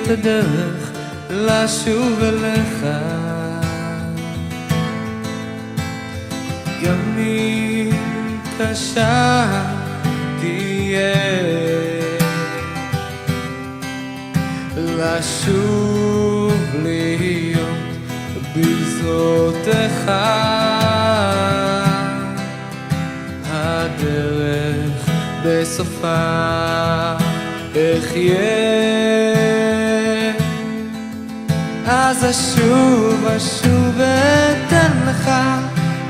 את הדרך לשוב אליך, גם אם קשה תהיה, לשוב להיות בזרועותיך. הדרך בסופה אחיה, אז אשוב ואתן לך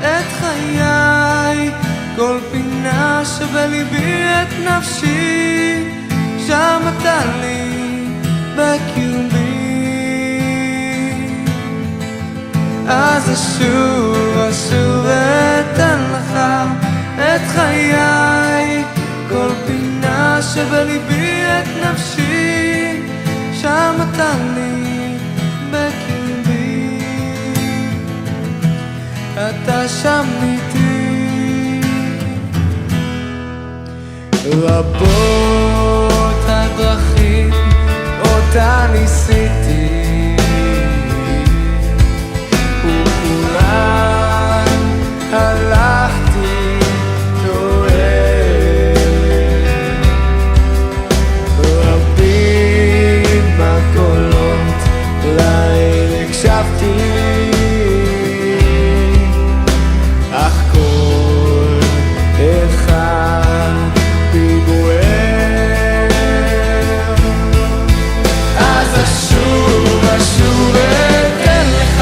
את חיי, כל פינה שבליבי את נפשי, שם אתה לי בקיומי. אז אשוב ואתן לך את חיי, כל פינה שבליבי את נפשי, שם אתה לי בקיומי. אתה שם איתי. רבות הדרכים אותה ניסיתי, וכולן הלכתי טועה. רבים הקולות להם הקשבתי, אך כל אחד בי בוער. אז אשוב אתן לך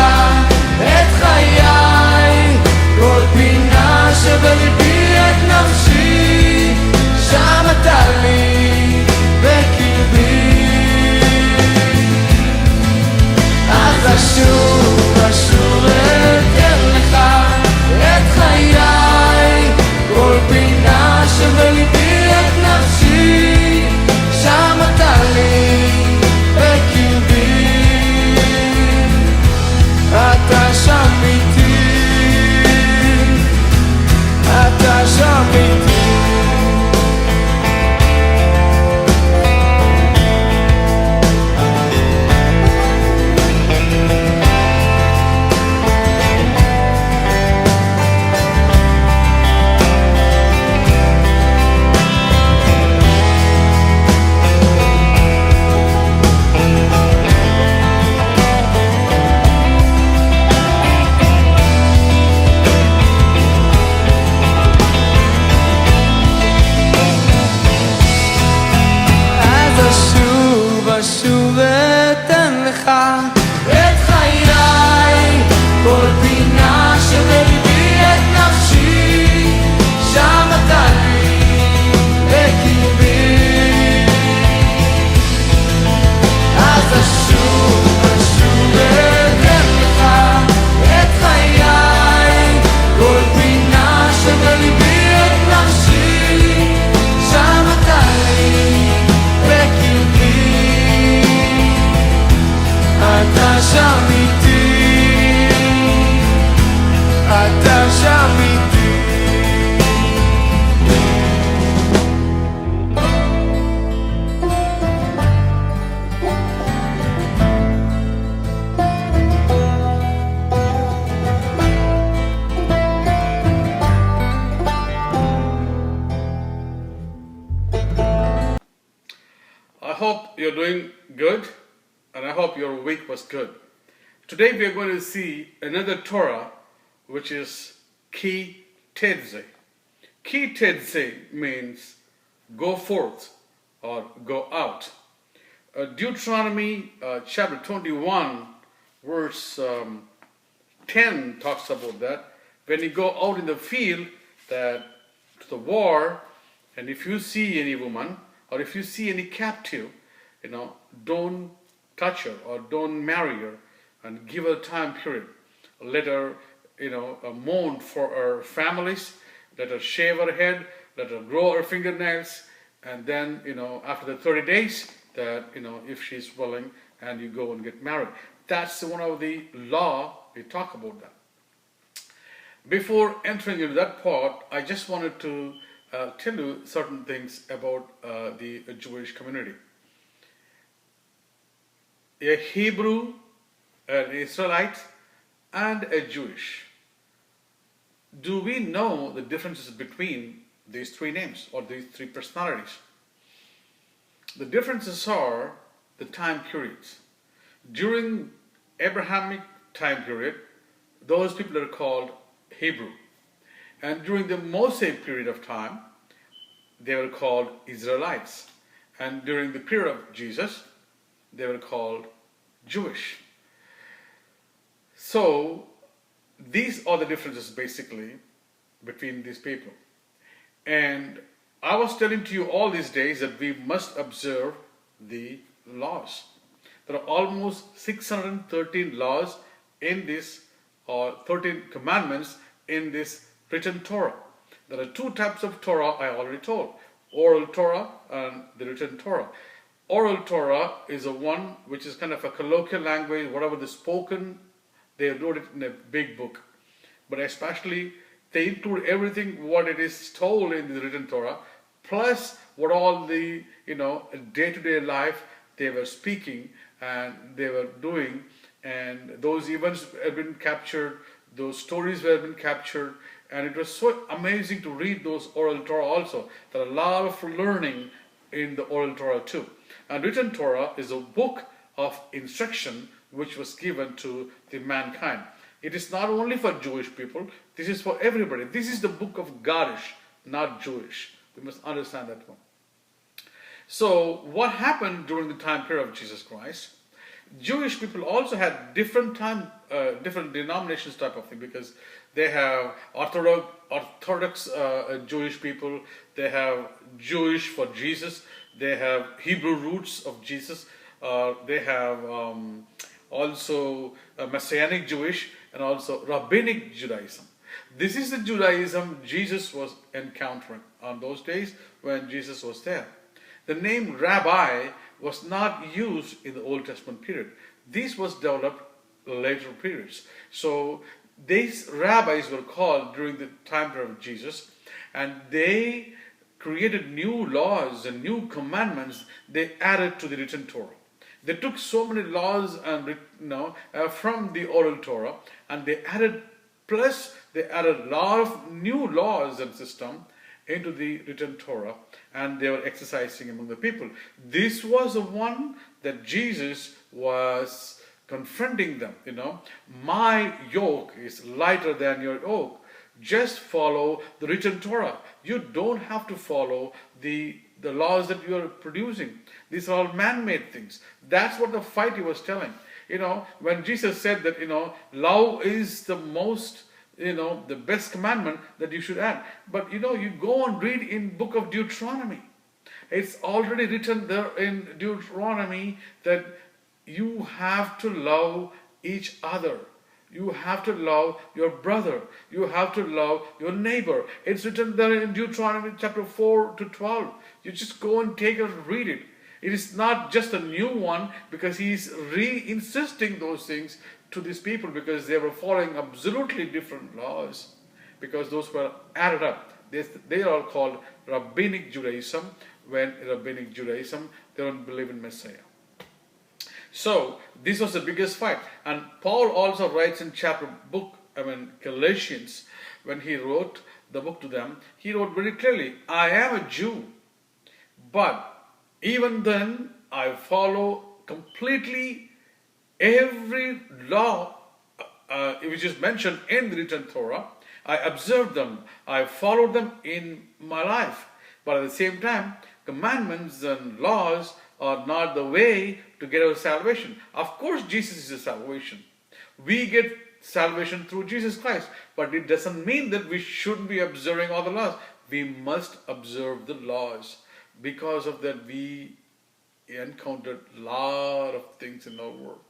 את חיי, כל פינה שבליבי את נפשי, שם אתה לי בקרבי. אז אשוב אתן לך את חיי, כל פינה שבליבי את נפשי, שם אתה לי בקרבי. אתה שם איתי, אתה שם איתי. אשוב אתן לך את חיי, כל פינה שבליבי את נפשי, שם אתה לי בקרבי. אז אשוב אתן לך את חיי, כל פינה שבליבי את נפשי, שם אתה לי בקרבי. אתה שם איתי, אתה שם איתי. I hope you're doing good, and I hope your week was good. Today we are going to see another Torah, which is Ke-Teitzi. Ke-Teitzi means go forth or go out. Deuteronomy chapter 21 verse 10 talks about that. When you go out in the field to the war, and if you see any woman or if you see any captive, don't touch her or don't marry her, and give her a time period. Let her, mourn for her families. Let her shave her head. Let her grow her fingernails. And then, after the 30 days, that, if she's willing, and you go and get married. That's one of the law. We talk about that. Before entering into that part, I just wanted to tell you certain things about the Jewish community. a Hebrew, an Israelite, and a Jewish. Do we know the differences between these three names or these three personalities? The differences are the time periods. During Abrahamic time period, those people are called Hebrew. And during the Mosaic period of time, they were called Israelites. And during the period of Jesus, they were called Jewish. So, these are the differences basically between these people. And I was telling to you all these days that we must observe the laws. There are almost 613 laws in this, or 13 commandments in this written Torah. There are two types of Torah I already told: oral Torah and the written Torah. Oral Torah is a one which is kind of a colloquial language, whatever the spoken, they wrote it in a big book. But especially, they include everything what it is told in the written Torah, plus what all the day-to-day life they were speaking and they were doing, and those events have been captured, those stories have been captured, and it was so amazing to read those oral Torah also. There are a lot of learning in the oral Torah too. And written Torah is a book of instruction which was given to the mankind. It is not only for Jewish people, this is for everybody. This is the book of Gadish, not Jewish. We must understand that one. So, what happened during the time period of Jesus Christ? Jewish people also had different denominations type of thing, because they have Orthodox Jewish people, they have Jewish for Jesus, they have Hebrew roots of Jesus, they have also Messianic Jewish, and also Rabbinic Judaism. This is the Judaism Jesus was encountering on those days when Jesus was there. The name rabbi was not used in the Old Testament period. This was developed later periods. So these rabbis were called during the time period of Jesus, and they created new laws and new commandments they added to the written Torah. They took so many laws and from the oral Torah, and they added a lot of new laws and system into the written Torah, and they were exercising among the people. This was the one that Jesus was confronting them. My yoke is lighter than your yoke. Just follow the written Torah. You don't have to follow the laws that you are producing. These are all man-made things. That's what the fight he was telling. When Jesus said that, love is the most, the best commandment that you should add. But, you go and read in book of Deuteronomy. It's already written there in Deuteronomy that you have to love each other. You have to love your brother. You have to love your neighbor. It's written there in Deuteronomy chapter 4 to 12. You just go and take and read it. It is not just a new one, because he is re-insisting those things to these people, because they were following absolutely different laws, because those were added up. They are called Rabbinic Judaism. When Rabbinic Judaism, they don't believe in Messiah. So this was the biggest fight. And Paul also writes in Galatians, when he wrote the book to them, he wrote very clearly, I am a Jew, but even then I follow completely every law which is mentioned in the written Torah. I observe them, I follow them in my life. But at the same time, commandments and laws are not the way to get our salvation. Of course, Jesus is the salvation. We get salvation through Jesus Christ. But it doesn't mean that we shouldn't be observing all the laws. We must observe the laws. Because of that, we encountered a lot of things in our world.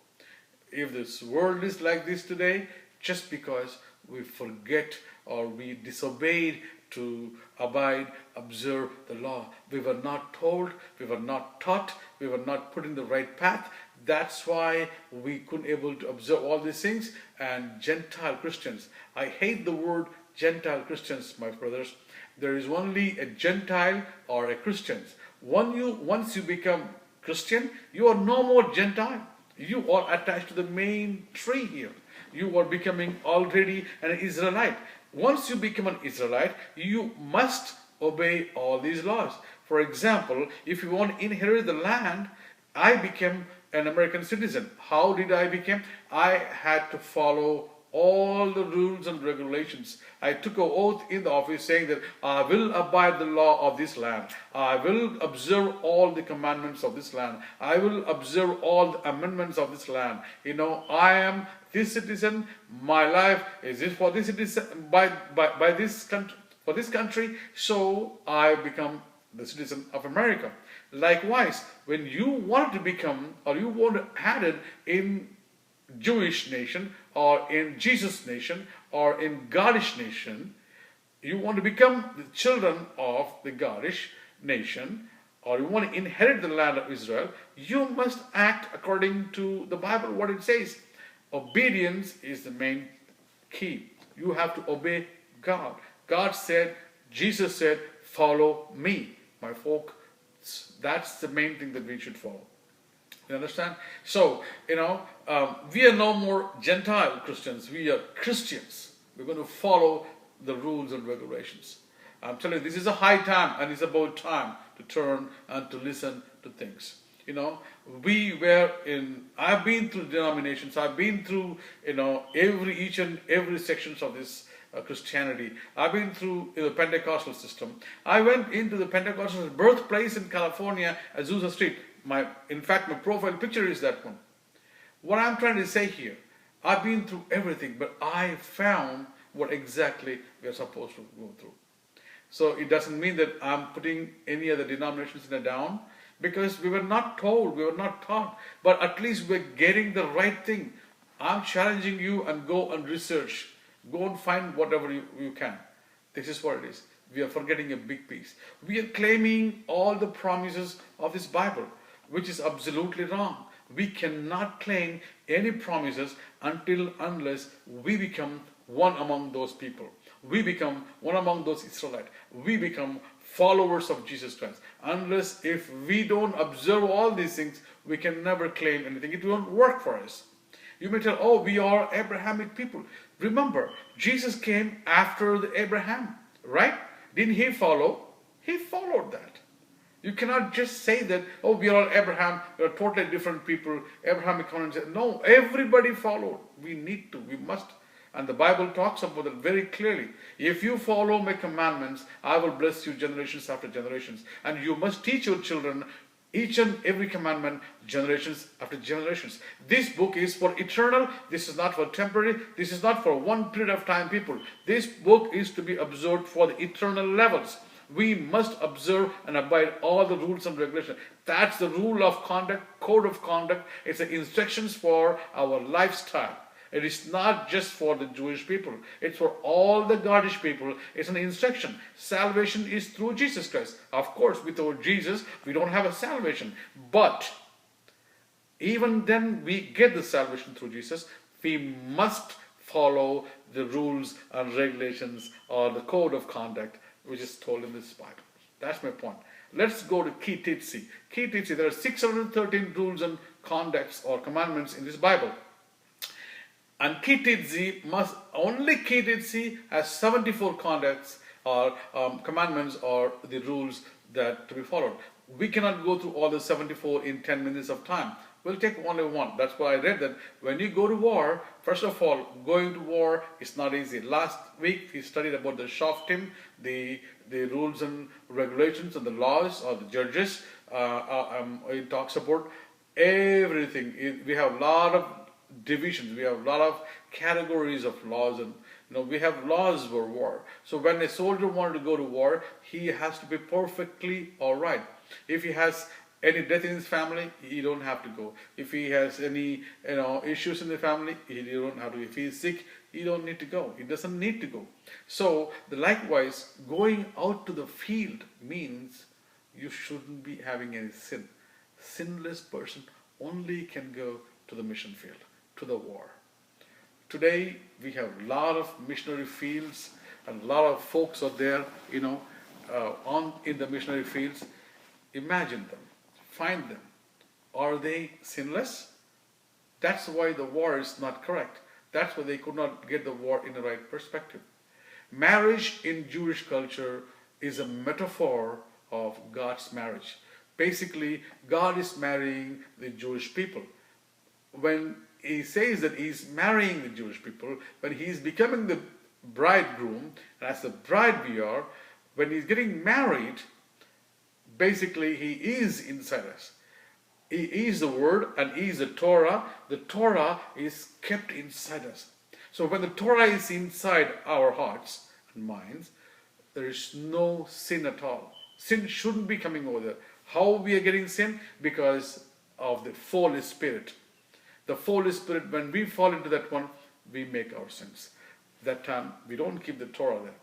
If this world is like this today, just because we forget or we disobeyed to abide, observe the law. We were not told, we were not taught, we were not put in the right path. That's why we couldn't able to observe all these things. And Gentile Christians, I hate the word Gentile Christians, my brothers. There is only a Gentile or a Christian. Once you become Christian, you are no more Gentile. You are attached to the main tree here. You are becoming already an Israelite. Once you become an Israelite, you must obey all these laws. For example, if you want to inherit the land, I became an American citizen. How did I become? I had to follow all the rules and regulations. I took an oath in the office saying that I will abide the law of this land. I will observe all the commandments of this land. I will observe all the amendments of this land. I am this citizen. My life is this for this citizen by this country for this country. So I become the citizen of America. Likewise, when you want to become or you want to add it in Jewish nation or in Jesus nation or in Gadish nation, you want to become the children of the Gadish nation, or you want to inherit the land of Israel, you must act according to the Bible, what it says. Obedience is the main key. You have to obey God. God said, Jesus said, follow me, my folk. That's the main thing that we should follow. You understand? So, we are no more Gentile Christians. We are Christians. We're going to follow the rules and regulations. I'm telling you, this is a high time, and it's about time to turn and to listen to things. I've been through denominations. I've been through, each and every sections of this Christianity. I've been through the Pentecostal system. I went into the Pentecostal birthplace in California, Azusa Street. In fact, my profile picture is that one. What I'm trying to say here, I've been through everything, but I found what exactly we are supposed to go through. So it doesn't mean that I'm putting any other denominations in a down, because we were not told, we were not taught, but at least we're getting the right thing. I'm challenging you, and go and research. Go and find whatever you can. This is what it is. We are forgetting a big piece. We are claiming all the promises of this Bible, which is absolutely wrong. We cannot claim any promises unless we become one among those people. We become one among those Israelites. We become followers of Jesus Christ. If we don't observe all these things, we can never claim anything. It won't work for us. You may tell, we are Abrahamic people. Remember, Jesus came after the Abraham, right? Didn't he follow? He followed that. You cannot just say that, we are all Abraham, we are totally different people. Abrahamic covenant. No, everybody followed. We need to, we must. And the Bible talks about it very clearly. If you follow my commandments, I will bless you generations after generations. And you must teach your children each and every commandment, generations after generations. This book is for eternal. This is not for temporary. This is not for one period of time, people. This book is to be observed for the eternal levels. We must observe and abide all the rules and regulations. That's the rule of conduct, code of conduct. It's the instructions for our lifestyle. It is not just for the Jewish people. It's for all the Gadish people. It's an instruction. Salvation is through Jesus Christ. Of course, without Jesus, we don't have a salvation. But even then we get the salvation through Jesus. We must follow the rules and regulations or the code of conduct which is told in this Bible. That's my point. Let's go to Ke-Teitzi. Ke-Teitzi, there are 613 rules and conducts or commandments in this Bible. And Ke-Teitzi has 74 conducts or commandments or the rules that to be followed. We cannot go through all the 74 in 10 minutes of time. We'll take only one. That's why I read that when you go to war, first of all, going to war is not easy. Last week we studied about the Shoftim, the rules and regulations and the laws or the judges. It talks about everything. We have a lot of divisions. We have a lot of categories of laws, and we have laws for war. So when a soldier wanted to go to war, he has to be perfectly all right. If he has any death in his family, he don't have to go. If he has any issues in the family, he don't have to. If he is sick, he don't need to go. He doesn't need to go. So likewise, going out to the field means you shouldn't be having any sin. Sinless person only can go to the mission field, to the war. Today we have a lot of missionary fields and a lot of folks out there, in the missionary fields. Imagine them, find them. Are they sinless? That's why the war is not correct. That's why they could not get the war in the right perspective. Marriage in Jewish culture is a metaphor of God's marriage. Basically, God is marrying the Jewish people. When he says that he's marrying the Jewish people, when he's becoming the bridegroom, and as the bride we are, when he's getting married, basically he is inside us. He is the Word and he is the Torah. The Torah is kept inside us. So when the Torah is inside our hearts and minds, there is no sin at all. Sin shouldn't be coming over there. How we are getting sin? Because of the Holy Spirit. The Holy Spirit, when we fall into that one, we make our sins. That time, we don't keep the Torah there.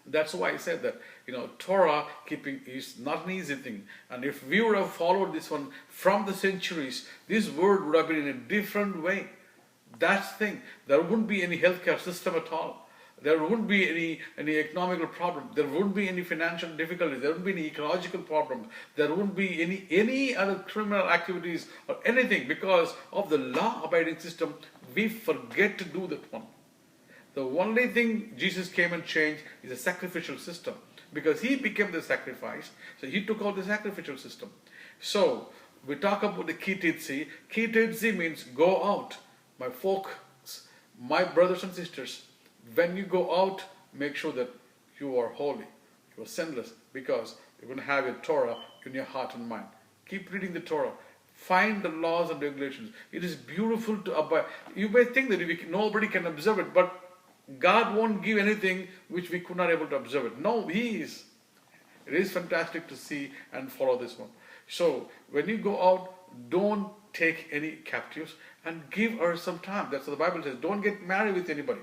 That's why I said that, Torah keeping is not an easy thing. And if we would have followed this one from the centuries, this word would have been in a different way. That's the thing. There wouldn't be any healthcare system at all. There wouldn't be any economical problem. There wouldn't be any financial difficulties. There wouldn't be any ecological problems. There wouldn't be any other criminal activities or anything because of the law-abiding system. We forget to do that one. The only thing Jesus came and changed is a sacrificial system because he became the sacrifice. So he took out the sacrificial system. So we talk about the Ke-Teitzi. Ke-Teitzi means go out. My folks, my brothers and sisters, when you go out, make sure that you are holy, you are sinless, because you're going to have your Torah in your heart and mind. Keep reading the Torah. Find the laws and regulations. It is beautiful to abide. You may think that nobody can observe it, but God won't give anything which we could not able to observe it. No, He is. It is fantastic to see and follow this one. So when you go out, don't take any captives and give her some time. That's what the Bible says. Don't get married with anybody.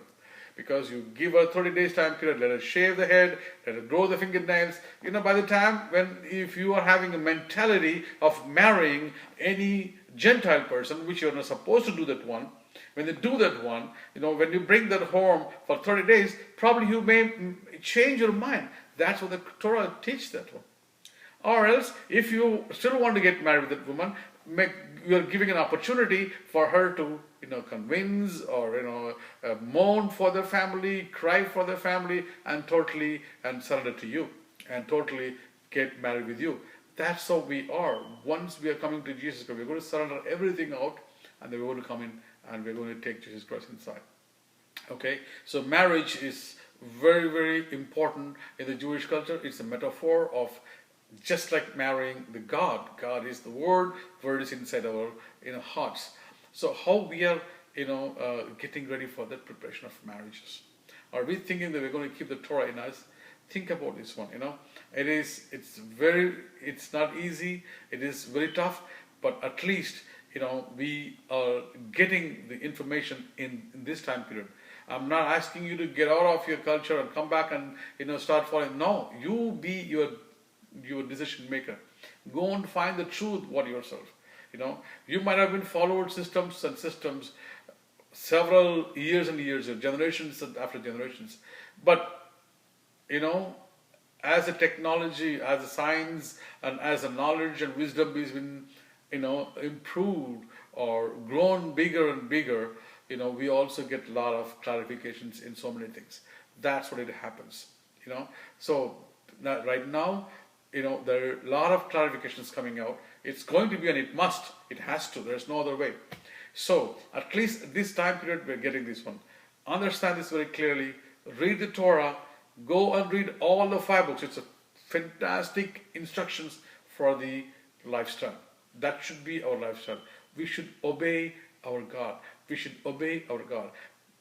Because you give her 30 days time period, let her shave the head, let her grow the fingernails. By the time if you are having a mentality of marrying any Gentile person, which you're not supposed to do that one, when they do that one, when you bring that home for 30 days, probably you may change your mind. That's what the Torah teaches that one. Or else, if you still want to get married with that woman, you're giving an opportunity for her to convince or mourn for their family, cry for their family, and surrender to you and totally get married with you. That's how we are. Once we are coming to Jesus Christ, we're going to surrender everything out, and then we're going to come in and we're going to take Jesus Christ inside. Okay, so marriage is very, very important in the Jewish culture. It's a metaphor of just like marrying the God. God is the Word. Word is inside our hearts. So how we are getting ready for that preparation of marriages? Are we thinking that we're going to keep the Torah in us? Think about this one. It's not easy. It is very tough. But at least we are getting the information in this time period. I'm not asking you to get out of your culture and come back and start following. No, you be your decision maker. Go and find the truth about yourself. You might have been followed systems several years and years, generations after generations. But as a technology, as a science, and as a knowledge and wisdom has been improved or grown bigger and bigger, we also get a lot of clarifications in so many things. That's what it happens. So right now, there are a lot of clarifications coming out. It's going to be, and it has to. There's no other way. So at least this time period, we're getting this one. Understand this very clearly. Read the Torah. Go and read all the 5 books. It's a fantastic instructions for the lifestyle. That should be our lifestyle. We should obey our God. We should obey our God.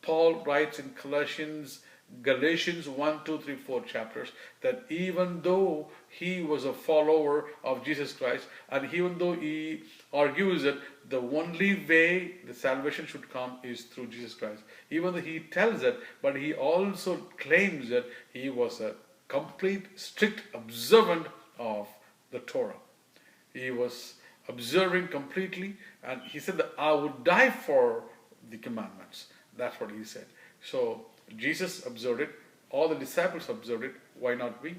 Paul writes in Galatians 1, 2, 3, 4 chapters that even though he was a follower of Jesus Christ, and even though he argues that the only way the salvation should come is through Jesus Christ, even though he tells that, but he also claims that he was a complete, strict observant of the Torah. He was observing completely, and he said that I would die for the commandments. That's what he said. So Jesus observed it, all the disciples observed it, why not we?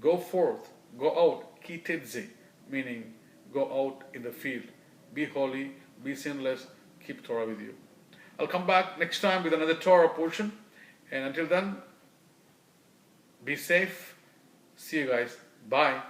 Go forth, go out, Ke-Teitzi, meaning go out in the field, be holy, be sinless, keep Torah with you. I'll come back next time with another Torah portion. And until then, be safe. See you guys. Bye.